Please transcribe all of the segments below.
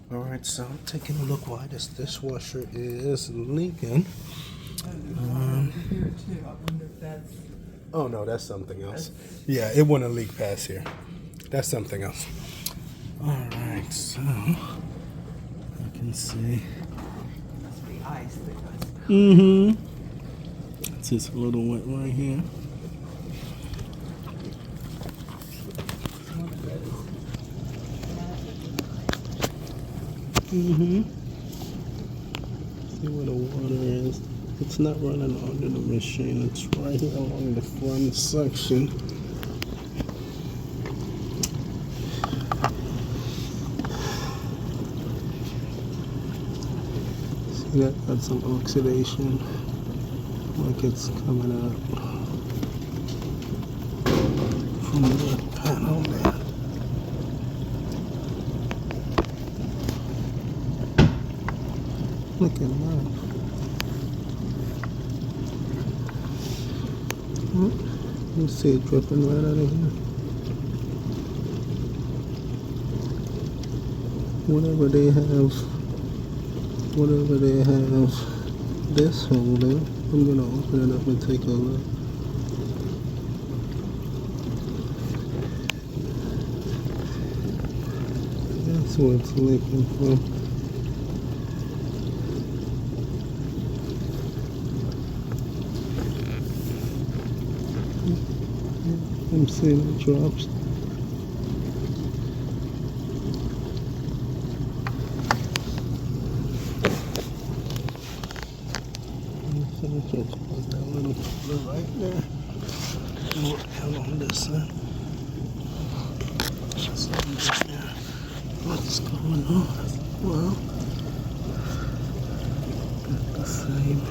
Alright, so I'm taking a look why this dishwasher is leaking. Here too. I wonder if that's. Oh no, that's something else. Yeah, it wouldn't leak past here. That's something else. Alright, so I can see. Must be ice that goes. It's just a little wet right here. One of those. See where the water is. It's not running under the machine. It's right here along the front section. See that? That's some oxidation. Like it's coming out from the panel there. Look at that. You see it dripping right out of here. Whatever they have this holder, I'm gonna open it up and take a look. That's where it's leaking from. I'm seeing the drops. So let's just close that little cover right there. And look down on this side. Just there. What's going on? Well, got the same.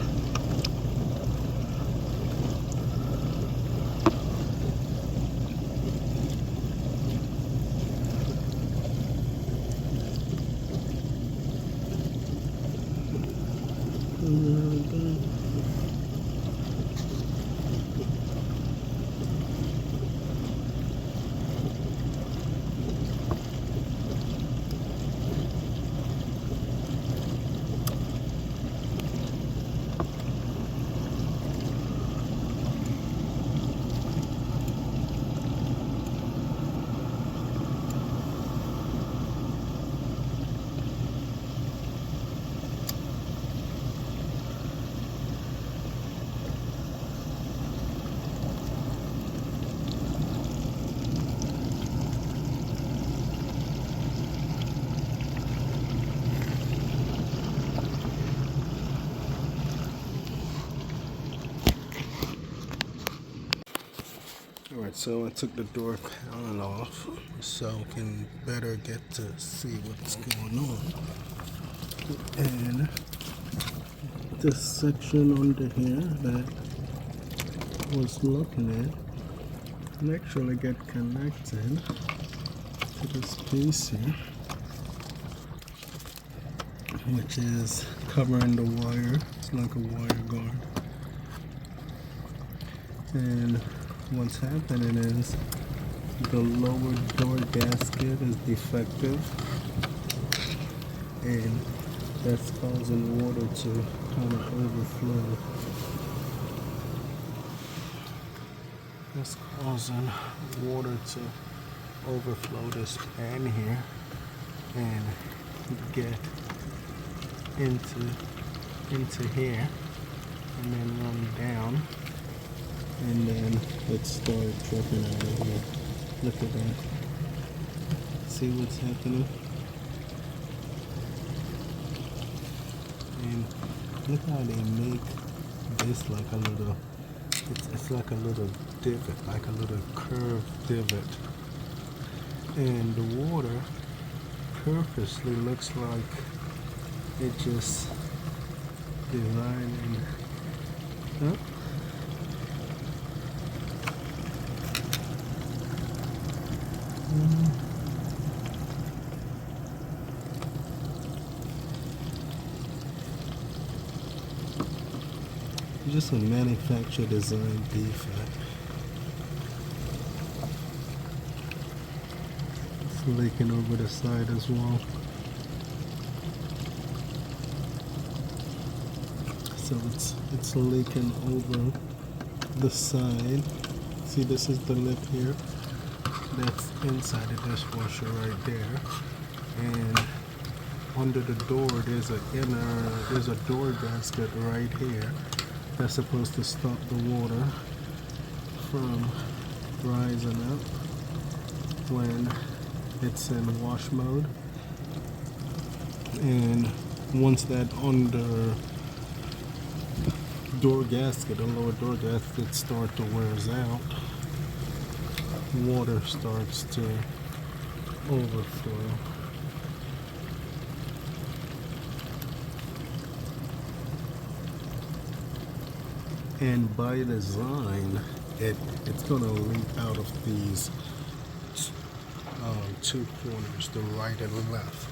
Alright, so I took the door panel off so I can better get to see what's going on. And this section under here that I was looking at can actually get connected to this piece here, which is covering the wire. It's like a wire guard. And what's happening is the lower door gasket is defective, and that's causing water to kind of overflow. That's causing water to overflow this pan here and get into here and then run down. And then it started dripping out of here. Look at that. See what's happening? And look how they make this like a little, it's like a little divot, like a little curved divot. And the water purposely looks like it just designed. Huh? Just a manufacturer design defect. It's leaking over the side as well. So it's leaking over the side. See, this is the lip here. That's inside the dishwasher right there. And under the door, there's a door gasket right here that's supposed to stop the water from rising up when it's in wash mode. And once that under door gasket, the lower door gasket start to wears out, water starts to overflow. And by design, it's gonna leak out of these two corners, the right and left,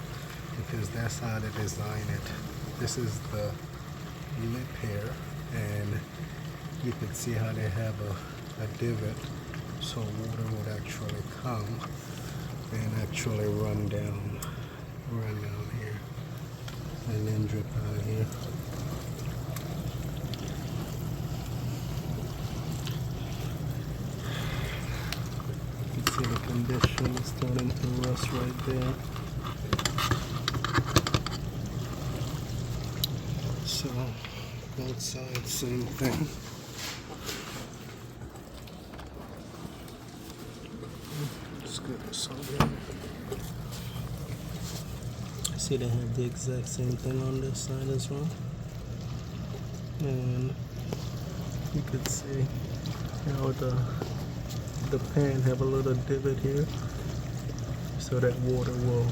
because that's how they design it. This is the lip here, and you can see how they have a divot, so water would actually come and actually run down here, and then drip out of here. See the condition is starting to rust right there. So both sides, same thing. Let's get this over. See, they have the exact same thing on this side as well. And you can see how the pan have a little divot here, so that water will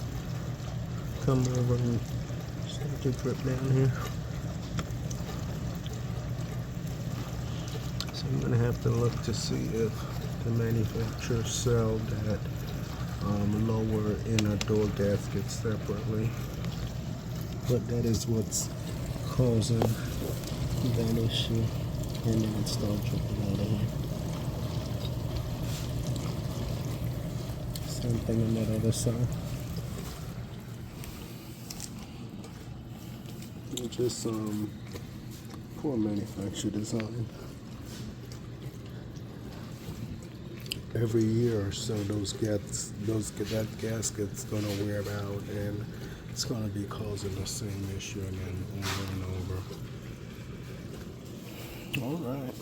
come over and start to drip down here. So I'm gonna have to look to see if the manufacturer sell that lower inner door gasket separately, but that is what's causing that issue, and then it starts dripping out of here. Same thing on that other side. Just poor manufacturer design. Every year or so, that gasket's gonna wear out, and it's gonna be causing the same issue again over and over. All right.